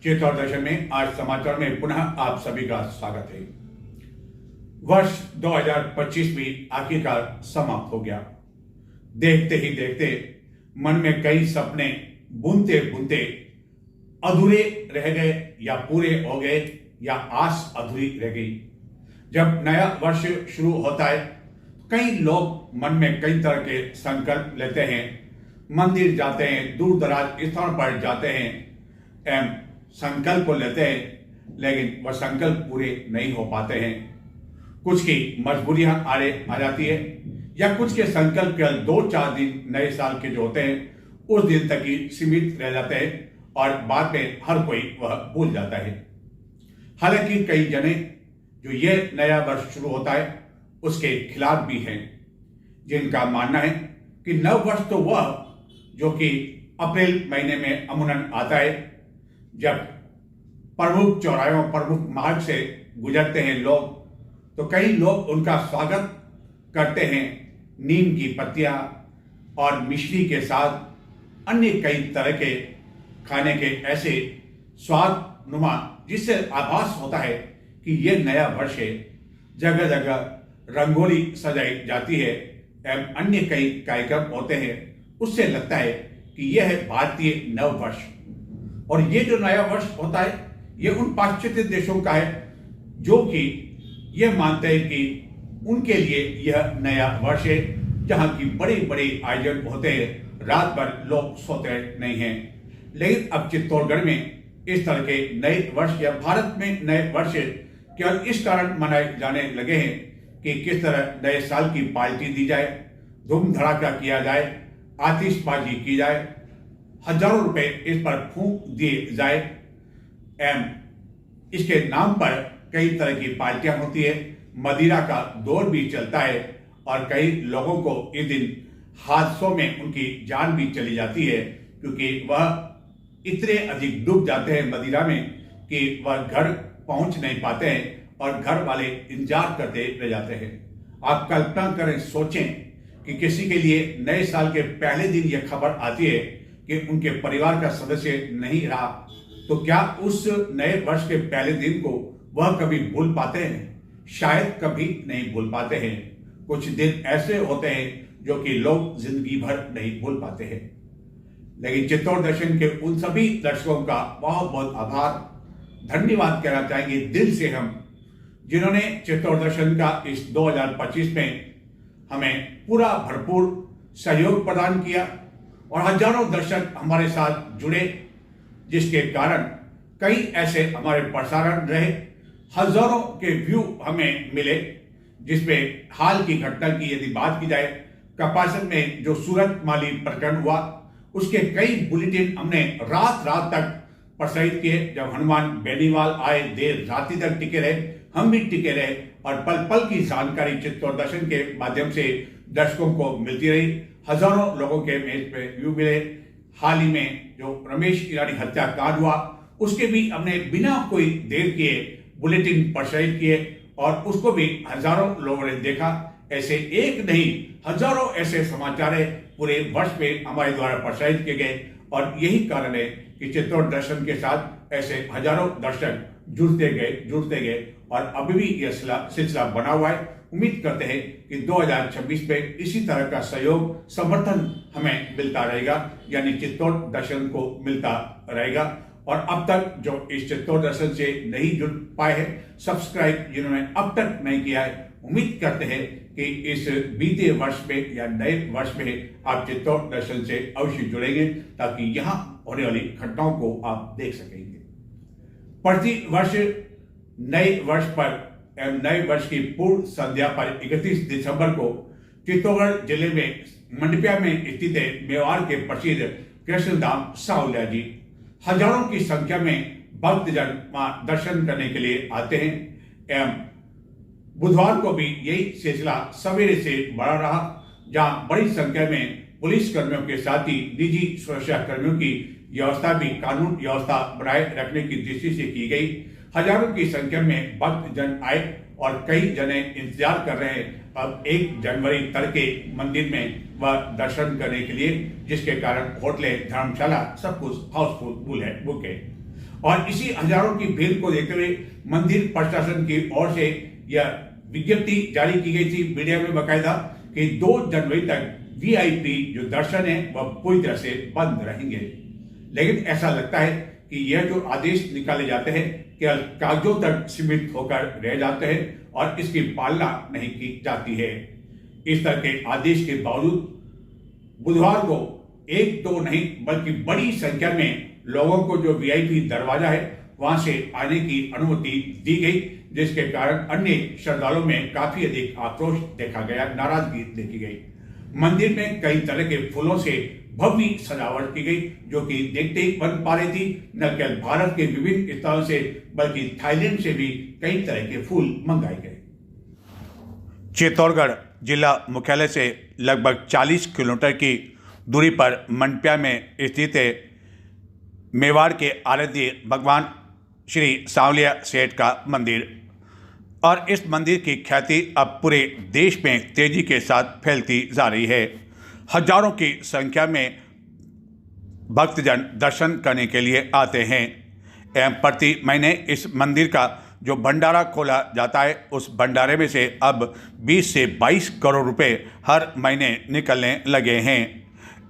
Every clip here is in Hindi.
चेतौर दर्शन में आज समाचार में पुनः आप सभी का स्वागत है। वर्ष 2025 भी आखिरकार समाप्त हो गया। देखते ही देखते मन में कई सपने बुनते बुनते अधूरे रह गए या पूरे हो गए या आस अधूरी रह गई। जब नया वर्ष शुरू होता है कई लोग मन में कई तरह के संकल्प लेते हैं, मंदिर जाते हैं, दूर दराज स्थानों पर जाते हैं एवं संकल्प को लेते हैं, लेकिन वह संकल्प पूरे नहीं हो पाते हैं। कुछ की मजबूरियां आड़े आ जाती है या कुछ के संकल्प केवल 2-4 दिन नए साल के जो होते हैं उस दिन तक ही सीमित रह जाते हैं और बाद में हर कोई वह भूल जाता है। हालांकि कई जने जो ये नया वर्ष शुरू होता है उसके खिलाफ भी हैं, जिनका मानना है कि नव वर्ष तो वह जो कि अप्रैल महीने में अमूमन आता है, जब प्रमुख चौराहों प्रमुख मार्ग से गुजरते हैं लोग, तो कई लोग उनका स्वागत करते हैं नीम की पत्तियां और मिश्री के साथ अन्य कई तरह के खाने के ऐसे स्वाद नुमा, जिससे आभास होता है कि यह नया वर्ष है। जगह जगह रंगोली सजाई जाती है एवं अन्य कई कार्यक्रम होते हैं, उससे लगता है कि यह है भारतीय नव वर्ष। और ये जो नया वर्ष होता है ये उन पाश्चात्य देशों का है जो कि यह मानते हैं कि उनके लिए यह नया वर्ष है, जहां की बड़े बड़े आयोजन होते हैं, रात भर लोग सोते नहीं हैं। लेकिन अब चित्तौड़गढ़ में इस तरह के नए वर्ष या भारत में नए वर्ष केवल इस कारण मनाए जाने लगे हैं कि किस तरह नए साल की पार्टी दी जाए, धूम धड़ाका किया जाए, आतिशबाजी की जाए, हजारों रुपए इस पर फूंक दिए जाए एवं इसके नाम पर कई तरह की पार्टियां होती है। मदिरा का दौर भी चलता है और कई लोगों को इस दिन हादसों में उनकी जान भी चली जाती है, क्योंकि वह इतने अधिक डूब जाते हैं मदिरा में कि वह घर पहुंच नहीं पाते हैं और घर वाले इंतजार करते रह जाते हैं। आप कल्पना करें, सोचें कि किसी के लिए नए साल के पहले दिन यह खबर आती है कि उनके परिवार का सदस्य नहीं रहा, तो क्या उस नए वर्ष के पहले दिन को वह कभी भूल पाते हैं? शायद कभी नहीं भूल पाते हैं। कुछ दिन ऐसे होते हैं जो कि लोग जिंदगी भर नहीं भूल पाते हैं। लेकिन चित्तौड़ दर्शन के उन सभी दर्शकों का बहुत बहुत आभार, धन्यवाद कहना चाहेंगे दिल से हम, जिन्होंने चित्तौड़ दर्शन का इस 2025 में हमें पूरा भरपूर सहयोग प्रदान किया और हजारों दर्शक हमारे साथ जुड़े, जिसके कारण कई ऐसे हमारे प्रसारण रहे, हजारों के व्यू हमें मिले। जिसमें हाल की घटना की यदि बात की जाए, कपासन में जो सूरत माली प्रकरण हुआ उसके कई बुलेटिन हमने रात रात तक प्रसारित किए। जब हनुमान बेनीवाल आए, देर रात्रि तक टिके रहे, हम भी टिके रहे और पल पल की जानकारी चित्तौड़ दर्शन के माध्यम से दर्शकों को मिलती रही। हजारों लोगों के मेज पे व्यू मिले। हाल ही में जो रमेश ईरानी हत्याकांड हुआ उसके भी हमने बिना कोई देर किए बुलेटिन प्रसारित किए और उसको भी हजारों लोगों ने देखा। ऐसे एक नहीं हजारों ऐसे समाचार पूरे वर्ष में हमारे द्वारा प्रसारित किए गए और यही कारण है कि चित्तौड़ दर्शन के साथ ऐसे हजारों दर्शक जुड़ते गए और अभी भी यह सिलसिला बना हुआ है। उम्मीद करते हैं कि 2026 में इसी तरह का सहयोग समर्थन हमें मिलता रहेगा, यानी चित्तौड़ दर्शन को मिलता रहेगा। और अब तक जो इस चित्तौड़ दर्शन से नहीं जुड़ पाए हैं, सब्सक्राइब जिन्होंने अब तक नहीं किया है, उम्मीद करते हैं कि इस बीते वर्ष में या नए वर्ष में आप चित्तौड़ दर्शन से अवश्य जुड़ेंगे, ताकि यहाँ होने वाली घटनाओं को आप देख सकेंगे। प्रति वर्ष नए वर्ष पर एवं नए वर्ष की पूर्व संध्या पर 31 दिसंबर को चित्तौड़गढ़ जिले में मंडपिया में स्थित मेवाड़ के प्रसिद्ध कृष्णधाम साहुलिया जी हजारों की संख्या में भक्तजन मां दर्शन करने के लिए आते हैं एवं बुधवार को भी यही सिलसिला सवेरे से बड़ा रहा, जहां बड़ी संख्या में पुलिस कर्मियों के साथ ही निजी सुरक्षा कर्मियों की व्यवस्था भी कानून व्यवस्था बनाए रखने की दृष्टि से की गई। हजारों की संख्या में भक्तजन आए और कई जने इंतजार कर रहे हैं अब 1 जनवरी तड़के मंदिर में वह दर्शन करने के लिए, जिसके कारण होटलें, धर्मशाला सब कुछ हाउसफुल बुक है। और इसी हजारों की भीड़ को देखते हुए मंदिर प्रशासन की ओर से यह विज्ञप्ति जारी की गई थी मीडिया में बाकायदा कि 2 जनवरी तक वीआईपी जो दर्शन है वह पूरी तरह से बंद रहेंगे। लेकिन ऐसा लगता है कि यह जो आदेश निकाले जाते हैं केवल कागजों तक सीमित होकर रह जाते हैं और इसकी पालना नहीं की जाती है। इस तरह के आदेश के बावजूद बुधवार को 1-2 नहीं बल्कि बड़ी संख्या में लोगों को जो वीआईपी दरवाजा है वहां से आने की अनुमति दी गई, जिसके कारण अन्य श्रद्धालुओं में काफी अधिक आक्रोश देखा गया, नाराजगी देखी गई। मंदिर में कई तरह के फूलों से भव्य सजावट की गई जो कि देखते ही बन पा रही थी। न केवल भारत के विभिन्न स्थानों से बल्कि थाईलैंड से भी कई तरह के फूल मंगाए गए। चित्तौड़गढ़ जिला मुख्यालय से लगभग 40 किलोमीटर की दूरी पर मंडप्या में स्थित है मेवाड़ के आराध्य भगवान श्री सांवलिया सेठ का मंदिर, और इस मंदिर की ख्याति अब पूरे देश में तेजी के साथ फैलती जा रही है। हजारों की संख्या में भक्तजन दर्शन करने के लिए आते हैं एवं प्रति महीने इस मंदिर का जो भंडारा खोला जाता है उस भंडारे में से अब 20 से 22 करोड़ रुपए हर महीने निकलने लगे हैं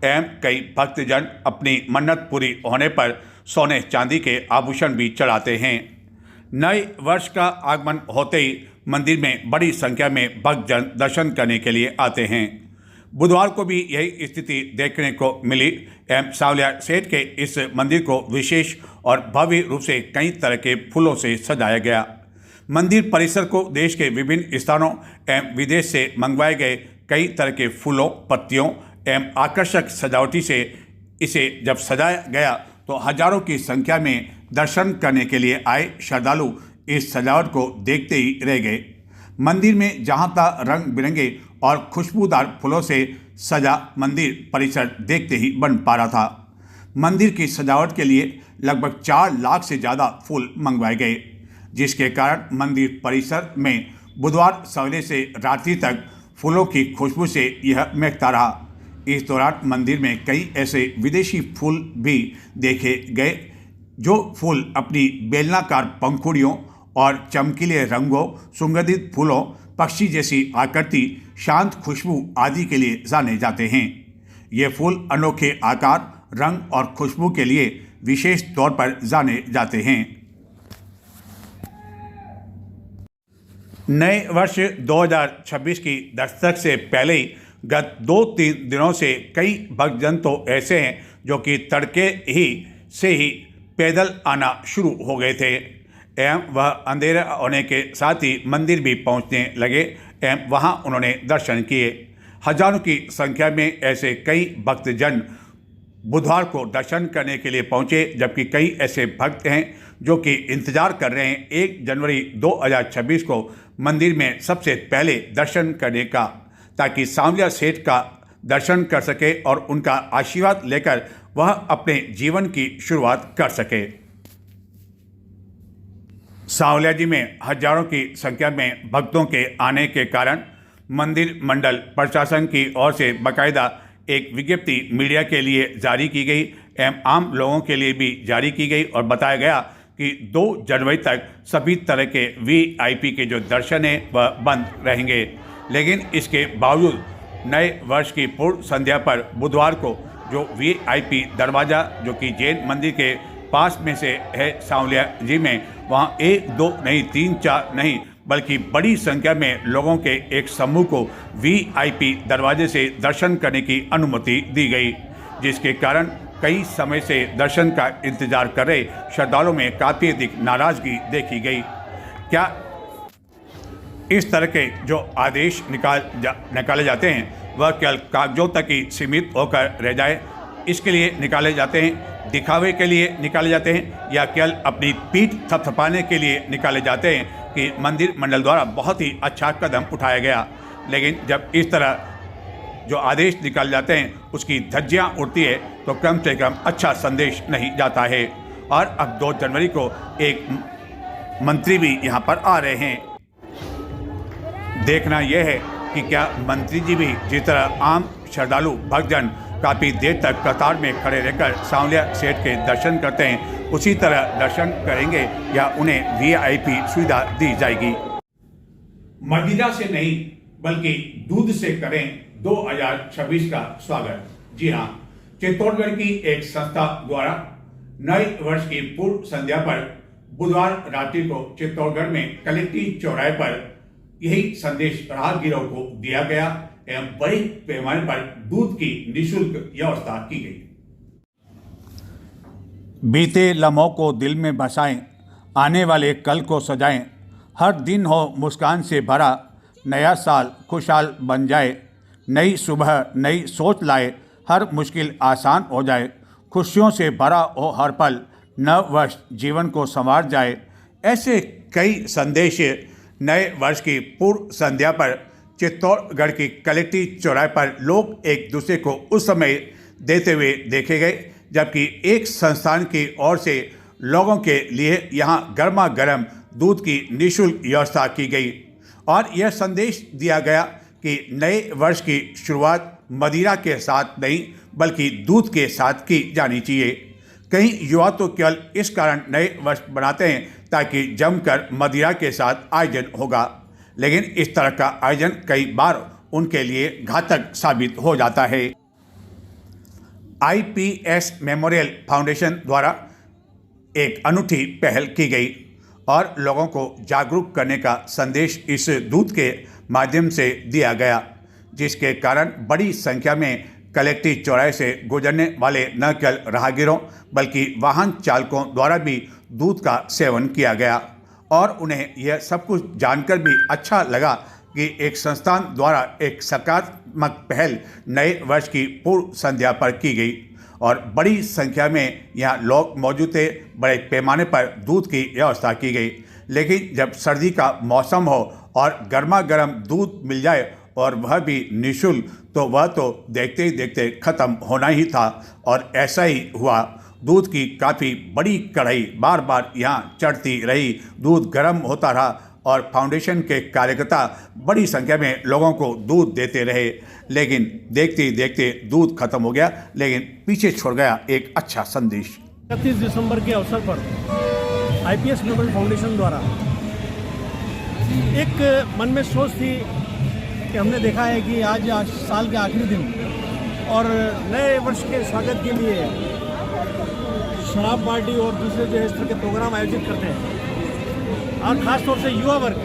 एवं कई भक्तजन अपनी मन्नत पूरी होने पर सोने चांदी के आभूषण भी चढ़ाते हैं। नए वर्ष का आगमन होते ही मंदिर में बड़ी संख्या में भक्तजन दर्शन करने के लिए आते हैं। बुधवार को भी यही स्थिति देखने को मिली एवं सांवलिया सेठ के इस मंदिर को विशेष और भव्य रूप से कई तरह के फूलों से सजाया गया। मंदिर परिसर को देश के विभिन्न स्थानों एवं विदेश से मंगवाए गए कई तरह के फूलों, पत्तियों एवं आकर्षक सजावटी से इसे जब सजाया गया तो हजारों की संख्या में दर्शन करने के लिए आए श्रद्धालु इस सजावट को देखते ही रह गए। मंदिर में जहां तक रंग बिरंगे और खुशबूदार फूलों से सजा मंदिर परिसर देखते ही बन पा रहा था। मंदिर की सजावट के लिए लगभग 4 लाख से ज़्यादा फूल मंगवाए गए, जिसके कारण मंदिर परिसर में बुधवार सवेरे से रात्रि तक फूलों की खुशबू से यह महकता रहा। इस दौरान मंदिर में कई ऐसे विदेशी फूल भी देखे गए जो फूल अपनी बेलनाकार पंखुड़ियों और चमकीले रंगों, सुगंधित फूलों, पक्षी जैसी आकृति, शांत खुशबू आदि के लिए जाने जाते हैं। ये फूल अनोखे आकार, रंग और खुशबू के लिए विशेष तौर पर जाने जाते हैं। नए वर्ष 2026 की दस्तक से पहले ही गत 2-3 दिनों से कई भक्तजन तो ऐसे हैं जो कि तड़के ही पैदल आना शुरू हो गए थे एवं वह अंधेरा होने के साथ ही मंदिर भी पहुंचने लगे एवं वहां उन्होंने दर्शन किए। हजारों की संख्या में ऐसे कई भक्तजन बुधवार को दर्शन करने के लिए पहुंचे, जबकि कई ऐसे भक्त हैं जो कि इंतजार कर रहे हैं 1 जनवरी 2026 को मंदिर में सबसे पहले दर्शन करने का, ताकि सांवलिया सेठ का दर्शन कर सके और उनका आशीर्वाद लेकर वह अपने जीवन की शुरुआत कर सके। सांवलिया जी में हजारों की संख्या में भक्तों के आने के कारण मंदिर मंडल प्रशासन की ओर से बाकायदा एक विज्ञप्ति मीडिया के लिए जारी की गई एवं आम लोगों के लिए भी जारी की गई और बताया गया कि 2 जनवरी तक सभी तरह के वीआईपी के जो दर्शन हैं वह बंद रहेंगे। लेकिन इसके बावजूद नए वर्ष की पूर्व संध्या पर बुधवार को जो वीआईपी दरवाज़ा जो कि जैन मंदिर के पास में से है सांवलिया जी में, वहाँ 1-2 नहीं 3-4 नहीं बल्कि बड़ी संख्या में लोगों के एक समूह को वीआईपी दरवाजे से दर्शन करने की अनुमति दी गई, जिसके कारण कई समय से दर्शन का इंतजार कर रहे श्रद्धालुओं में काफ़ी अधिक नाराजगी देखी गई। क्या इस तरह के जो आदेश निकाले जाते हैं वह केवल कागजों तक ही सीमित होकर रह जाए, इसके लिए निकाले जाते हैं, दिखावे के लिए निकाले जाते हैं, या केवल अपनी पीठ थपथपाने के लिए निकाले जाते हैं कि मंदिर मंडल द्वारा बहुत ही अच्छा कदम उठाया गया। लेकिन जब इस तरह जो आदेश निकाले जाते हैं उसकी धज्जियाँ उड़ती है तो कम से कम अच्छा संदेश नहीं जाता है। और अब 2 जनवरी को एक मंत्री भी यहाँ पर आ रहे हैं। देखना यह है कि क्या मंत्री जी भी जिस तरह आम श्रद्धालु भक्तजन काफ़ी देर तक कतार में खड़े रहकर सांवलिया सेठ के दर्शन करते हैं, उसी तरह दर्शन करेंगे या उन्हें वीआईपी सुविधा दी जाएगी। मदिरा से नहीं बल्कि दूध से करें 2026 का स्वागत। जी हाँ, चित्तौड़गढ़ की एक संस्था द्वारा नए वर्ष की पूर्व संध्या पर बुधवार रात्रि को चित्तौड़गढ़ में कलेक्ट्रेट चौराहे पर यही संदेश राहगीरों को दिया गया एवं बड़े पैमाने पर दूध की निःशुल्क व्यवस्था की गई। बीते लम्हों को दिल में बसाएं, आने वाले कल को सजाएं, हर दिन हो मुस्कान से भरा, नया साल खुशहाल बन जाए, नई सुबह नई सोच लाए, हर मुश्किल आसान हो जाए, खुशियों से भरा हो हर पल, नव वर्ष जीवन को संवार जाए। ऐसे कई संदेश नए वर्ष की पूर्व संध्या पर चित्तौड़गढ़ की कलेक्ट्रेट चौराहे पर लोग एक दूसरे को उस समय देते हुए देखे गए, जबकि एक संस्थान की ओर से लोगों के लिए यहां गर्मा गर्म दूध की निःशुल्क व्यवस्था की गई और यह संदेश दिया गया कि नए वर्ष की शुरुआत मदिरा के साथ नहीं बल्कि दूध के साथ की जानी चाहिए। कई युवा तो केवल इस कारण नए वर्ष बनाते हैं ताकि जमकर मदिरा के साथ आयोजन होगा, लेकिन इस तरह का आयोजन कई बार उनके लिए घातक साबित हो जाता है। IPS मेमोरियल फाउंडेशन द्वारा एक अनूठी पहल की गई और लोगों को जागरूक करने का संदेश इस दूध के माध्यम से दिया गया, जिसके कारण बड़ी संख्या में कलेक्ट्रेट चौराहे से गुजरने वाले न केवल राहगीरों बल्कि वाहन चालकों द्वारा भी दूध का सेवन किया गया और उन्हें यह सब कुछ जानकर भी अच्छा लगा कि एक संस्थान द्वारा एक सकारात्मक पहल नए वर्ष की पूर्व संध्या पर की गई और बड़ी संख्या में यहाँ लोग मौजूद थे। बड़े पैमाने पर दूध की व्यवस्था की गई, लेकिन जब सर्दी का मौसम हो और गर्मा गर्म दूध मिल जाए और वह भी निःशुल्क, तो वह तो देखते ही देखते ख़त्म होना ही था और ऐसा ही हुआ। दूध की काफ़ी बड़ी कढ़ाई बार बार यहाँ चढ़ती रही, दूध गर्म होता रहा और फाउंडेशन के कार्यकर्ता बड़ी संख्या में लोगों को दूध देते रहे, लेकिन देखते ही देखते दूध खत्म हो गया, लेकिन पीछे छोड़ गया एक अच्छा संदेश। 31 दिसंबर के अवसर पर IPS मेमोरियल फाउंडेशन द्वारा एक मन में सोच थी कि हमने देखा है कि आज साल के आखिरी दिन और नए वर्ष के स्वागत के लिए शराब पार्टी और दूसरे जो इस तरह के प्रोग्राम आयोजित करते हैं और ख़ास तौर से युवा वर्ग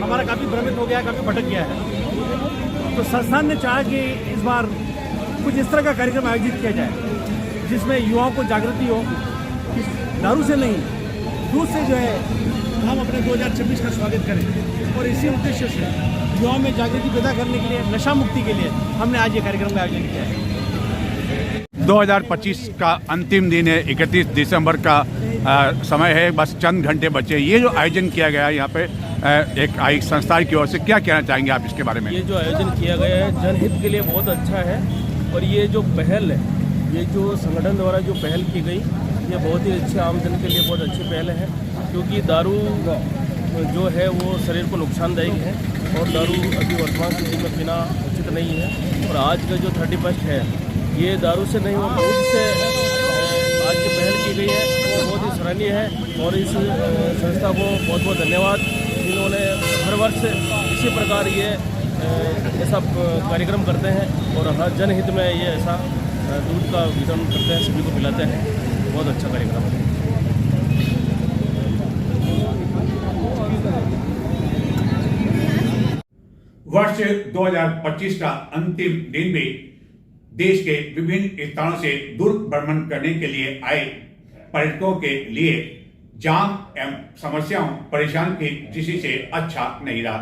हमारा काफ़ी भ्रमित हो गया, काफ़ी भटक गया है। तो संस्थान ने चाहा कि इस बार कुछ इस तरह का कार्यक्रम आयोजित किया जाए जिसमें युवाओं को जागृति हो कि दारू से नहीं दूध से जो है हम अपने 2026 का स्वागत करें और इसी उद्देश्य से युवाओं में जागृति पैदा करने के लिए, नशा मुक्ति के लिए हमने आज ये कार्यक्रम का आयोजन किया है। 2025 का अंतिम दिन है, 31 दिसंबर का समय है, बस चंद घंटे बचे। ये जो आयोजन किया गया है यहाँ पे एक संस्था की ओर से, क्या कहना चाहेंगे आप इसके बारे में? ये जो आयोजन किया गया है जनहित के लिए बहुत अच्छा है और ये जो पहल है, ये जो संगठन द्वारा जो पहल की गई, ये बहुत ही अच्छी आमजन के लिए बहुत अच्छी पहल है, क्योंकि दारू जो है वो शरीर को नुकसानदायक है और दारू अभी वर्तमान स्थिति में पीना उचित नहीं है। और आज का जो 31 है ये दारू से नहीं, वो दूध से आज की पहल की गई है, वो बहुत ही सराहनीय है और इस संस्था को बहुत बहुत धन्यवाद, जिन्होंने हर वर्ष इसी प्रकार ये ऐसा कार्यक्रम करते हैं और हर जनहित में ये ऐसा दूध का वितरण करते हैं, सभी को पिलाते हैं। बहुत अच्छा कार्यक्रम है। वर्ष 2025 का अंतिम दिन भी देश के विभिन्न स्थानों से दूर भ्रमण करने के लिए आए पर्यटकों के लिए जाम एवं समस्याओं परेशान की दृष्टि से अच्छा नहीं रहा।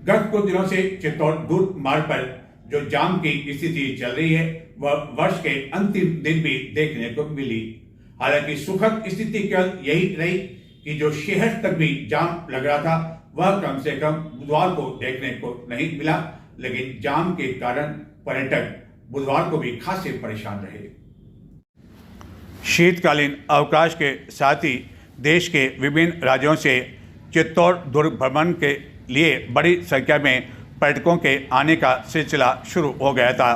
गत कुछ दिनों से चित्तौड़ दूर मार्ग पर जो जाम की स्थिति चल रही है वह वर्ष के अंतिम दिन भी देखने को मिली। हालांकि सुखद स्थिति केवल यही रही कि जो शहर तक भी जाम लग रहा था वह कम से कम बुधवार को देखने को नहीं मिला, लेकिन जाम के कारण पर्यटक बुधवार को भी खासे परेशान रहे। शीतकालीन अवकाश के साथ ही देश के विभिन्न राज्यों से चित्तौड़ दुर्ग भ्रमण के लिए बड़ी संख्या में पर्यटकों के आने का सिलसिला शुरू हो गया था।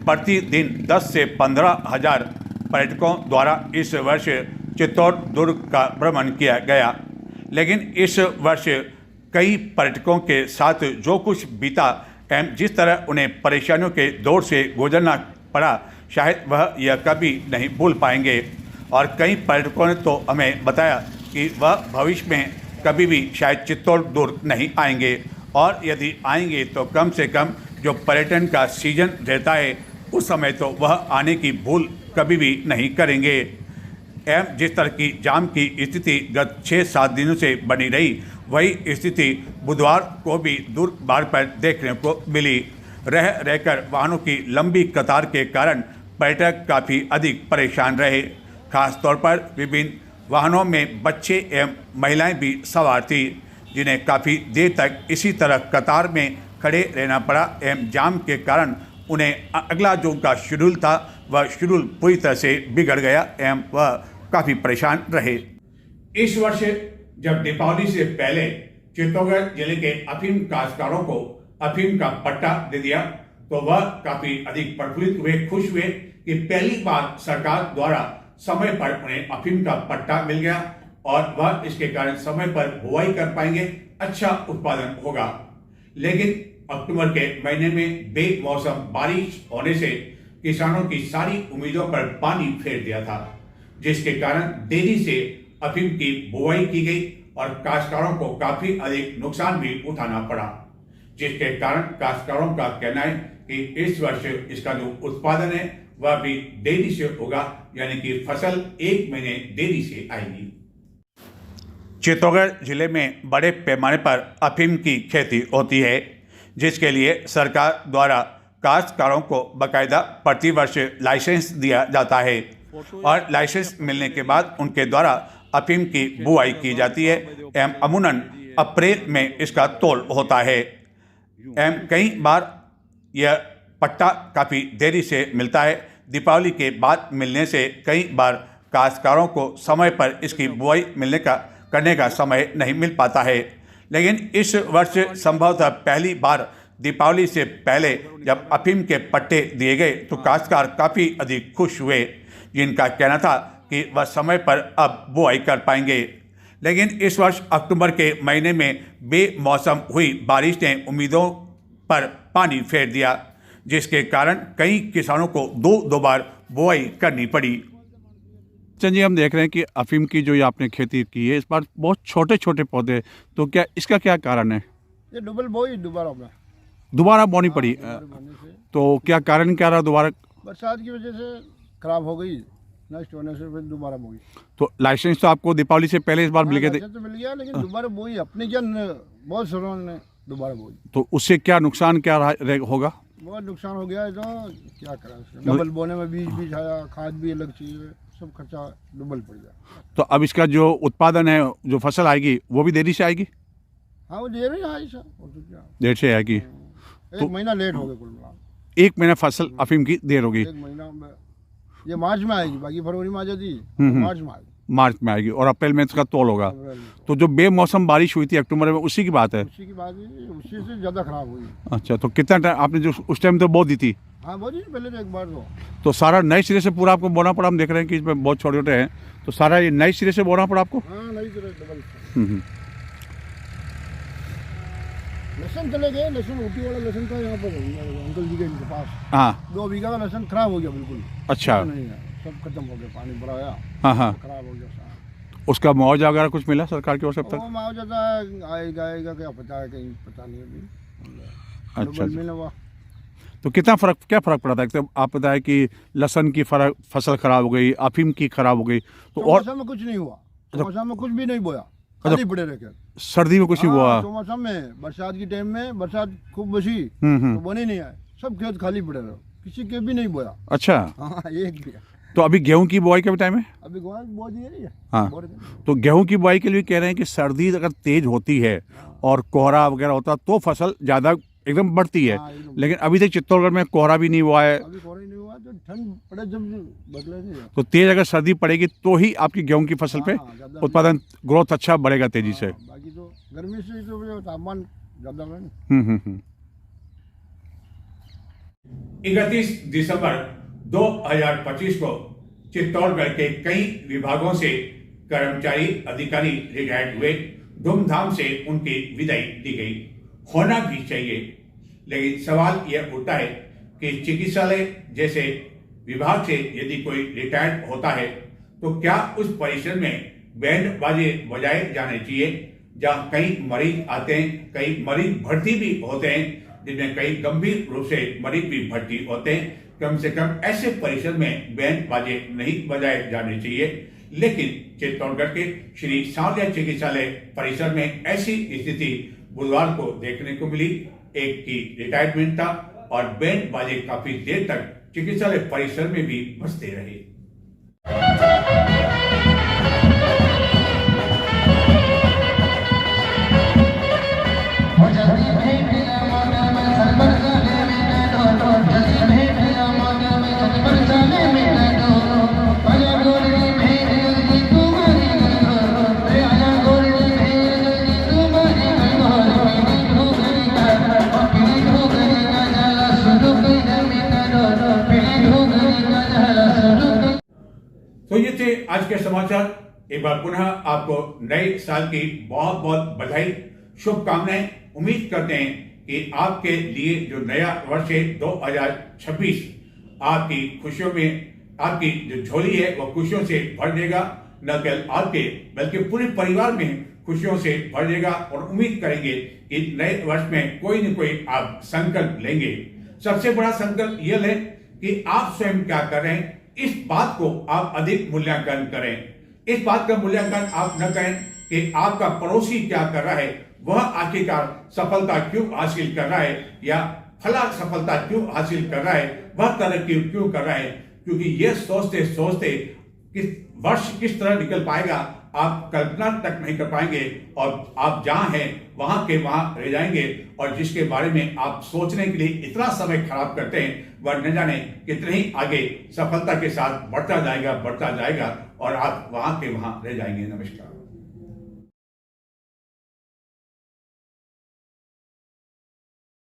प्रतिदिन 10 से 15 हजार पर्यटकों द्वारा इस वर्ष चित्तौड़ दुर्ग का भ्रमण किया गया। लेकिन इस वर्ष कई पर्यटकों के साथ जो कुछ बीता एवं जिस तरह उन्हें परेशानियों के दौर से गुजरना पड़ा, शायद वह यह कभी नहीं भूल पाएंगे। और कई पर्यटकों ने तो हमें बताया कि वह भविष्य में कभी भी शायद चित्तौड़ दुर्ग नहीं आएंगे, और यदि आएंगे तो कम से कम जो पर्यटन का सीजन रहता है उस समय तो वह आने की भूल कभी भी नहीं करेंगे। एवं जिस तरह की जाम की स्थिति गत 6-7 दिनों से बनी रही, वही स्थिति बुधवार को भी दुर्ग बार पर देखने को मिली। रहकर वाहनों की लंबी कतार के कारण पर्यटक काफ़ी अधिक परेशान रहे। खासतौर पर विभिन्न वाहनों में बच्चे एवं महिलाएं भी सवार थी, जिन्हें काफ़ी देर तक इसी तरह कतार में खड़े रहना पड़ा एवं जाम के कारण उन्हें अगला जो उनका शेड्यूल था वह शेड्यूल पूरी तरह से बिगड़ गया एवं वह काफ़ी परेशान रहे। इस वर्ष जब दीपावली से पहले चित्तौड़गढ़ जिले के अफीम काश्तकारों को अफीम का पट्टा दे दिया तो वह काफ़ी अधिक प्रफुल्लित हुए, खुश हुए कि पहली बार सरकार द्वारा समय पर उन्हें अफीम का पट्टा मिल गया और वह इसके कारण समय पर बुआई कर पाएंगे, अच्छा उत्पादन होगा। लेकिन अक्टूबर के महीने में बेमौसम बारिश होने से किसानों की सारी उम्मीदों पर पानी फेर दिया था, जिसके कारण देरी से अफीम की बुआई की गई और काश्तकारों को काफी अधिक नुकसान भी उठाना पड़ा, जिसके कारण काश्तकारों का कहना है कि इस वर्ष इसका जो उत्पादन है वह भी देरी से होगा, यानी कि फसल 1 महीने देरी से आएगी। चित्तौड़गढ़ जिले में बड़े पैमाने पर अफीम की खेती होती है, जिसके लिए सरकार द्वारा काश्तकारों को बाकायदा प्रतिवर्ष लाइसेंस दिया जाता है और लाइसेंस मिलने के बाद उनके द्वारा अफीम की बुआई की जाती है एवं अमूमन अप्रैल में इसका तोल होता है। एवं कई बार यह पट्टा काफ़ी देरी से मिलता है। दीपावली के बाद मिलने से कई बार काश्तकारों को समय पर इसकी बुआई करने का समय नहीं मिल पाता है। लेकिन इस वर्ष संभवतः पहली बार दीपावली से पहले जब अफीम के पट्टे दिए गए तो काश्तकार काफ़ी अधिक खुश हुए, जिनका कहना था कि वह समय पर अब बुआई कर पाएंगे। लेकिन इस वर्ष अक्टूबर के महीने में बेमौसम हुई बारिश ने उम्मीदों पर पानी फेर दिया, जिसके कारण कई किसानों को दो बार बुआई करनी पड़ी। जी, हम देख रहे हैं कि अफीम की जो ये आपने खेती की है इस बार बहुत छोटे छोटे पौधे, तो क्या इसका क्या कारण है? ये डबल बोई दोबारा बोनी पड़ी, तो क्या कारण क्या रहा दोबारा? बरसात की वजह से खराब हो गई, नष्ट होने से फिर दोबारा बोई। तो लाइसेंस तो आपको दीपावली से पहले इस बार मिल गए थे? तो मिल गया, लेकिन दोबारा बोई अपने क्या बहुत सारों ने दोबारा बोई, तो उससे क्या नुकसान क्या होगा? बहुत नुकसान हो गया है, तो क्या करा, डबल बोने में बीज आया, खाद भी अलग चाहिए, सब खर्चा डबल पड़ गया। तो अब इसका जो उत्पादन है, जो फसल आएगी वो भी देरी से आएगी? हाँ, वो देर ही आई सर, देर से आएगी। एक महीना लेट हो गया कुल मिला। 1 महीना फसल अफीम की देर होगी। 1 महीना में ये मार्च में आएगी, बाकी फरवरी में आ जाती, मार्च में आएगी। मार्च में आएगी और अप्रैल में इसका तोल होगा। तो जो बेमौसम बारिश हुई थी अक्टूबर में, उसी की बात है? उसी की बात है, उसी से ज़्यादा खराब हुई। अच्छा, तो कितना टाइम आपने जो उस टाइम तो बो दी थी? हाँ, बो दी पहले तो एक बार। तो सारा नए सिरे से पूरा आपको बोना पड़ा? हम देख रहे हैं कि इसमें बहुत छोटे छोटे हैं, तो सारा ये नए सिरे से बोना पड़ा आपको? हाँ, नई सिरे डबल। लहसुन चले गए, लहसुन ऊटी वाला लहसुन था यहाँ पर अंकल जी के पास। हाँ, 2 बीघा का लहसुन खराब हो गया बिल्कुल। अच्छा, नहीं है, सब खत्म हो गया, पानी भरा आया। हाँ, खराब हो गया सारा। उसका मुआवजा वगैरह कुछ मिला सरकार की ओर से अब तक? वो मुआवजा आएगा क्या पता है, कहीं पता नहीं अभी। अच्छा, मिला हुआ। तो क्या फ़र्क पड़ा था? तो आप बताया कि लहसुन की फसल खराब हो गई, अफीम की खराब हो गई, तो और मौसम में कुछ नहीं हुआ, मौसम में कुछ भी नहीं बोया, खाली पड़े रखे। सर्दी में कुछ नहीं हुआ? मौसम में बरसात की टाइम में बरसात खूब बसी तो बने नहीं आए, सब खेत खाली पड़े रहे, किसी के भी नहीं बोया। अच्छा, हाँ, एक भी। तो अभी गेहूं की बुआई का भी टाइम है? अभी गेहूं बो दी है। हाँ, तो गेहूं की बुआई के लिए कह रहे हैं कि सर्दी अगर तेज होती है और कोहरा वगैरह होता तो फसल ज़्यादा एकदम बढ़ती है। लेकिन अभी तक चित्तौड़गढ़ में कोहरा भी नहीं हुआ है, अभी कोहरा नहीं हुआ, तो ठंड पड़े जब बदले नहीं। तो तेज अगर सर्दी पड़ेगी तो ही आपकी गेहूं की फसल पे उत्पादन ग्रोथ अच्छा बढ़ेगा तेजी से। बाकी तो गर्मी से तो तापमान ज़्यादा है। 31 दिसंबर 2025 को चित्तौड़गढ़ के कई विभागों से कर्मचारी अधिकारी रिटायर्ड हुए। धूमधाम से उनकी विदाई दी गई, होना भी चाहिए। लेकिन सवाल यह उठता है कि चिकित्सालय जैसे विभाग से यदि कोई रिटायर्ड होता है तो क्या उस परिसर में बैंड बाजे बजाए जाने चाहिए, जहां कई मरीज आते हैं, कई मरीज भर्ती भी होते हैं, जिनमें कई गंभीर रूप से मरीज भी भर्ती होते हैं। कम से कम ऐसे परिसर में बैंड बाजे नहीं बजाए जाने चाहिए। लेकिन चित्तौड़गढ़ के श्री सांवलिया चिकित्सालय परिसर में ऐसी स्थिति बुधवार को देखने को मिली। एक की रिटायरमेंट था और बैंड बाजे काफी देर तक चिकित्सालय परिसर में भी बजते रहे। तो ये थे आज के समाचार। एक बार पुनः आपको नए साल की बहुत बहुत बधाई, शुभकामनाएं। उम्मीद करते हैं कि आपके लिए जो नया वर्ष है 2026 आपकी खुशियों में, आपकी जो झोली है वो खुशियों से भर देगा। न केवल आपके बल्कि पूरे परिवार में खुशियों से भर देगा। और उम्मीद करेंगे कि नए वर्ष में कोई न कोई आप संकल्प लेंगे। सबसे बड़ा संकल्प यह लें कि आप स्वयं क्या कर रहे हैं, इस बात को आप अधिक मूल्यांकन करें। इस बात का मूल्यांकन आप न करें कि आपका पड़ोसी क्या कर रहा है, वह आखिरकार सफलता क्यों हासिल कर रहा है, या फला सफलता क्यों हासिल कर रहा है, वह तरक्की क्यों कर रहा है। क्योंकि यह सोचते सोचते कि वर्ष किस तरह निकल पाएगा आप कल्पना तक नहीं कर पाएंगे, और आप जहां हैं वहां के वहां रह जाएंगे। और जिसके बारे में आप सोचने के लिए इतना समय खराब करते हैं, वह न जाने कितने ही आगे सफलता के साथ बढ़ता जाएगा और आप वहां के वहां रह जाएंगे। नमस्कार।